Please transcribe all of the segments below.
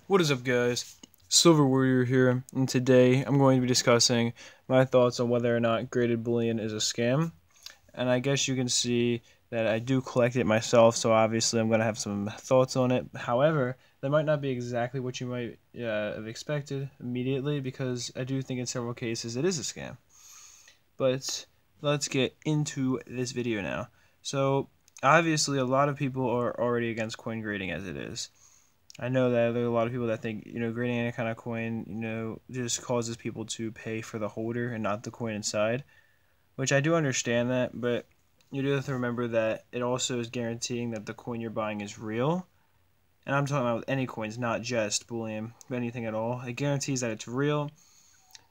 What is up, guys? Silver Warrior here, and today I'm going to be discussing my thoughts on whether or not graded bullion is a scam. And I guess you can see that I do collect it myself, so obviously I'm going to have some thoughts on it. However, that might not be exactly what you might have expected immediately, because I do think in several cases it is a scam. But let's get into this video now. So, obviously, a lot of people are already against coin grading as it is. I know that there are a lot of people that think, grading any kind of coin, just causes people to pay for the holder and not the coin inside, which I do understand that, but you do have to remember that it also is guaranteeing that the coin you're buying is real. And I'm talking about any coins, not just bullion, but anything at all. It guarantees that it's real.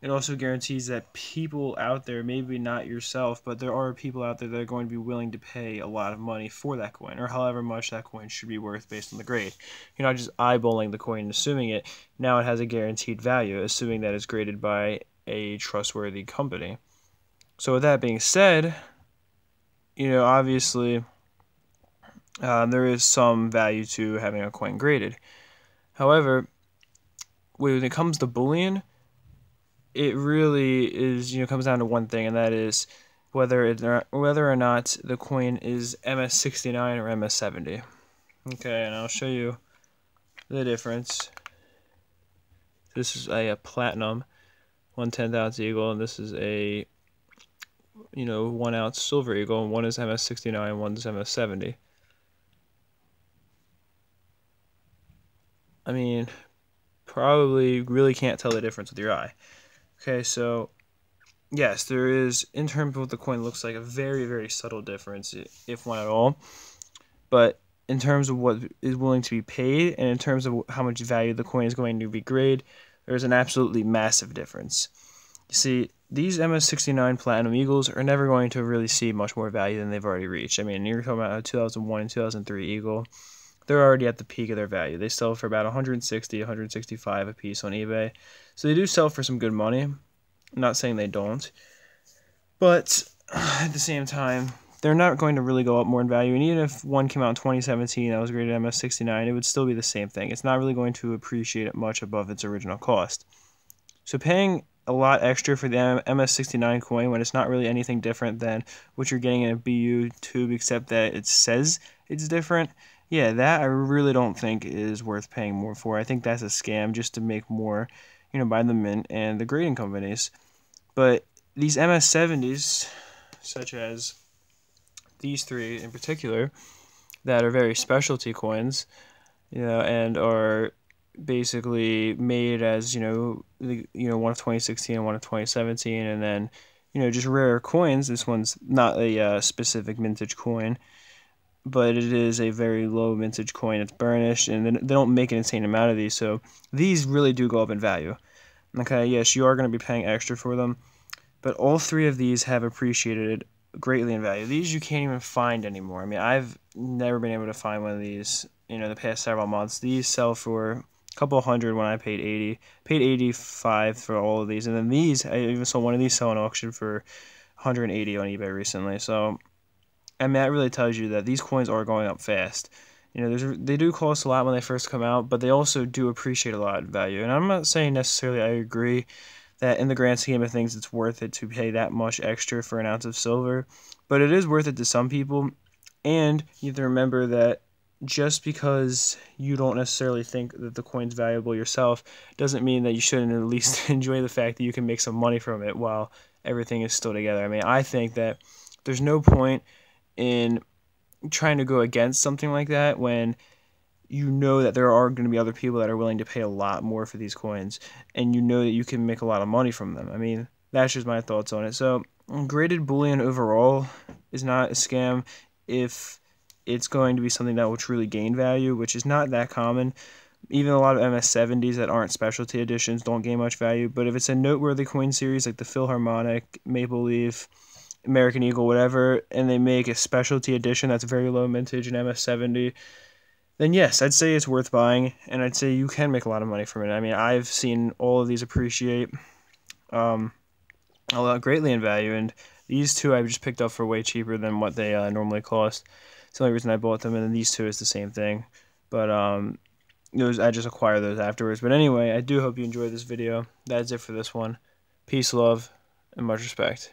It also guarantees that people out there, maybe not yourself, but there are people out there that are going to be willing to pay a lot of money for that coin, or however much that coin should be worth based on the grade. You're not just eyeballing the coin and assuming it. Now it has a guaranteed value, assuming that it's graded by a trustworthy company. So with that being said, obviously there is some value to having a coin graded. However, when it comes to bullion, it really is, comes down to one thing, and that is whether or not the coin is MS69 or MS70. Okay, and I'll show you the difference. This is a platinum 1/10 ounce eagle, and this is a 1 ounce silver eagle, and one is MS69 and one is MS70. I mean, probably really can't tell the difference with your eye. Okay, so yes, there is, in terms of what the coin looks like, a very, very subtle difference, if one at all. But in terms of what is willing to be paid, and in terms of how much value the coin is going to be graded, there's an absolutely massive difference. You see, these MS69 Platinum Eagles are never going to really see much more value than they've already reached. I mean, you're talking about a 2001 and 2003 Eagle. They're already at the peak of their value. They sell for about 160, 165 a piece on eBay. So they do sell for some good money. I'm not saying they don't. But at the same time, they're not going to really go up more in value. And even if one came out in 2017 that was graded MS69, it would still be the same thing. It's not really going to appreciate it much above its original cost. So paying a lot extra for the MS69 coin when it's not really anything different than what you're getting in a BU tube, except that it says it's different, yeah, that I really don't think is worth paying more for. I think that's a scam just to make more, by the mint and the grading companies. But these MS70s, such as these three in particular, that are very specialty coins, and are basically made as one of 2016 and one of 2017, and then just rare coins. This one's not a specific mintage coin, but it is a very low mintage coin. It's burnished, and they don't make an insane amount of these, so these really do go up in value. Okay, yes, you are going to be paying extra for them, but all three of these have appreciated greatly in value. These you can't even find anymore. I mean, I've never been able to find one of these, the past several months. These sell for a couple hundred when I paid 80, paid 85 for all of these, and then these, I even saw one of these sell on auction for 180 on eBay recently. So I mean, that really tells you that these coins are going up fast. They do cost a lot when they first come out, but they also do appreciate a lot in value. And I'm not saying necessarily I agree that in the grand scheme of things it's worth it to pay that much extra for an ounce of silver, but it is worth it to some people. And you have to remember that just because you don't necessarily think that the coin's valuable yourself doesn't mean that you shouldn't at least enjoy the fact that you can make some money from it while everything is still together. I mean, I think that there's no point in trying to go against something like that when you know that there are going to be other people that are willing to pay a lot more for these coins, and you know that you can make a lot of money from them. I mean, that's just my thoughts on it. So graded bullion overall is not a scam if it's going to be something that will truly gain value, which is not that common. Even a lot of MS70s that aren't specialty editions don't gain much value, but if it's a noteworthy coin series like the Philharmonic, Maple Leaf, American Eagle, whatever, and they make a specialty edition that's very low mintage in MS70, then yes, I'd say it's worth buying, and I'd say you can make a lot of money from it. I mean, I've seen all of these appreciate a lot greatly in value, and these two I've just picked up for way cheaper than what they normally cost. It's the only reason I bought them, and then these two is the same thing. But those I just acquire those afterwards. But anyway, I do hope you enjoyed this video. That's it for this one. Peace, love, and much respect.